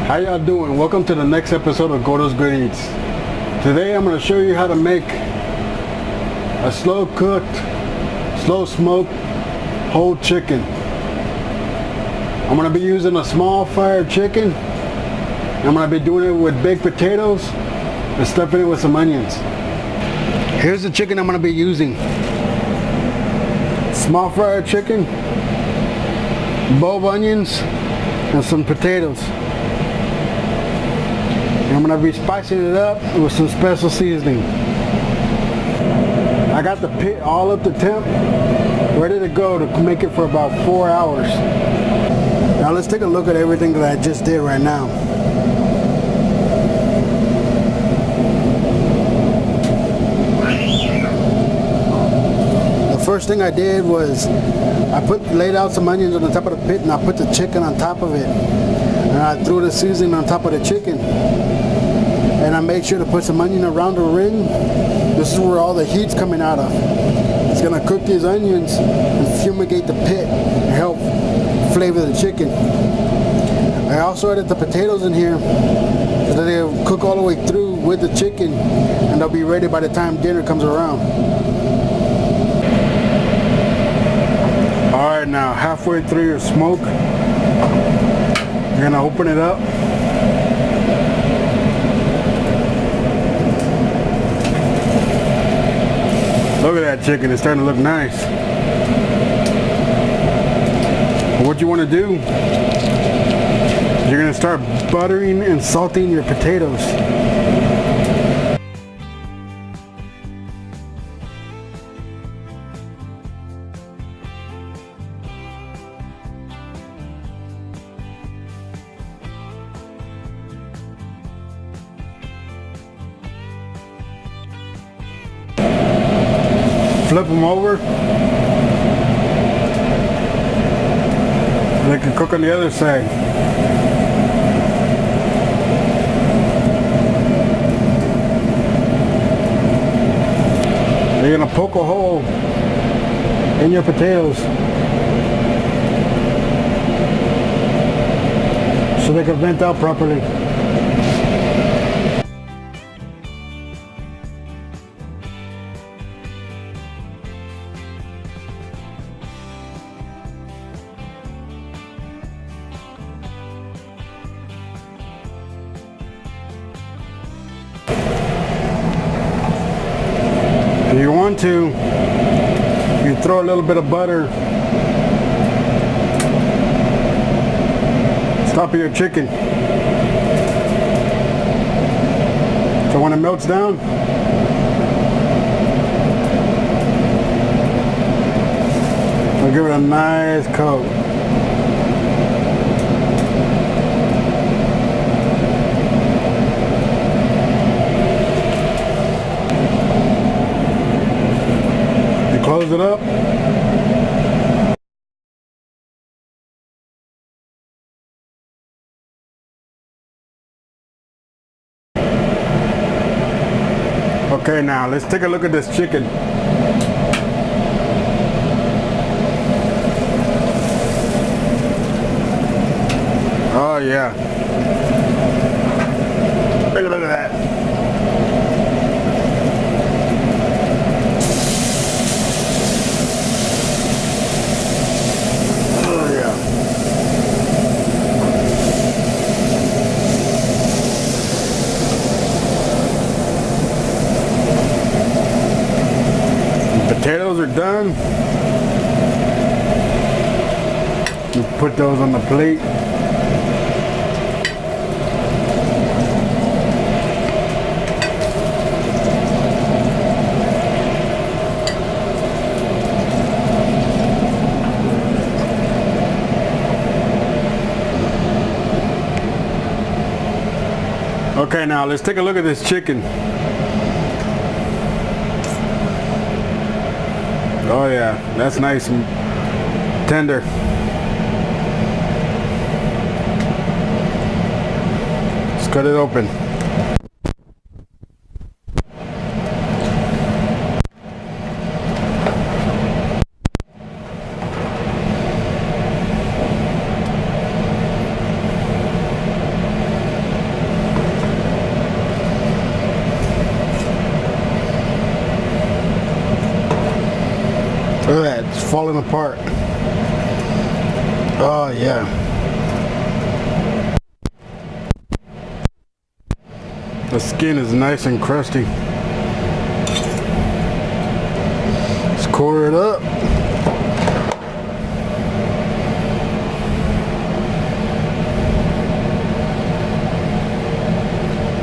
How y'all doing? Welcome to the next episode of Gordo's Good Eats. Today I'm going to show you how to make a slow cooked, slow smoked whole chicken. I'm going to be using a small fire chicken. I'm going to be doing it with baked potatoes and stuffing it with some onions. Here's the chicken I'm going to be using. Small fire chicken, bowl of onions, and some potatoes. I'm going to be spicing it up with some special seasoning. I got the pit all up to temp, ready to go to make it for about 4 hours. Now let's take a look at everything that I just did right now. The first thing I did was I laid out some onions on the top of the pit, and I put the chicken on top of it. And I threw the seasoning on top of the chicken. And I made sure to put some onion around the ring. This is where all the heat's coming out of. It's gonna cook these onions and fumigate the pit and help flavor the chicken. I also added the potatoes in here so that they'll cook all the way through with the chicken, and they'll be ready by the time dinner comes around. Alright, now halfway through your smoke, you're gonna open it up. Look at that chicken, it's starting to look nice. What you want to do, you're going to start buttering and salting your potatoes. Flip them over. They can cook on the other side. You're going to poke a hole in your potatoes so they can vent out properly. If you want to, you throw a little bit of butter on top of your chicken. So when it melts down, I'll give it a nice coat. Close it up. Okay, now let's take a look at this chicken. Oh yeah. Take a look at that. Potatoes are done. You put those on the plate. Okay, now let's take a look at this chicken. Oh yeah, that's nice and tender. Let's cut it open. falling apart. Oh yeah. The skin is nice and crusty. Let's core it up.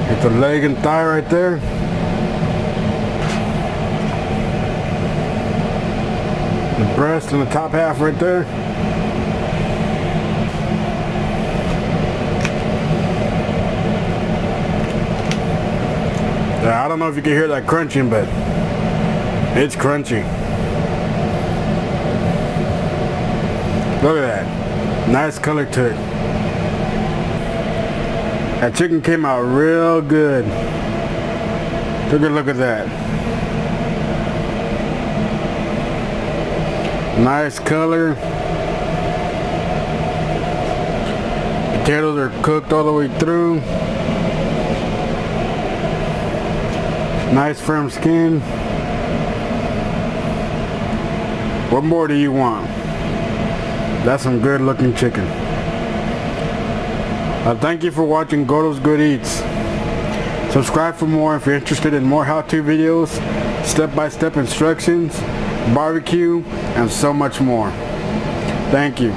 Get the leg and thigh right there. The breast and the top half right there. Yeah, I don't know if you can hear that crunching, but it's crunchy. Look at that. Nice color to it. That chicken came out real good. Take a look at that. Nice color. Potatoes are cooked all the way through. Nice firm skin. What more do you want? That's some good looking chicken. Thank you for watching Gordo's Good Eats. Subscribe for more if you're interested in more how-to videos, step-by-step instructions, barbecue, and so much more. Thank you.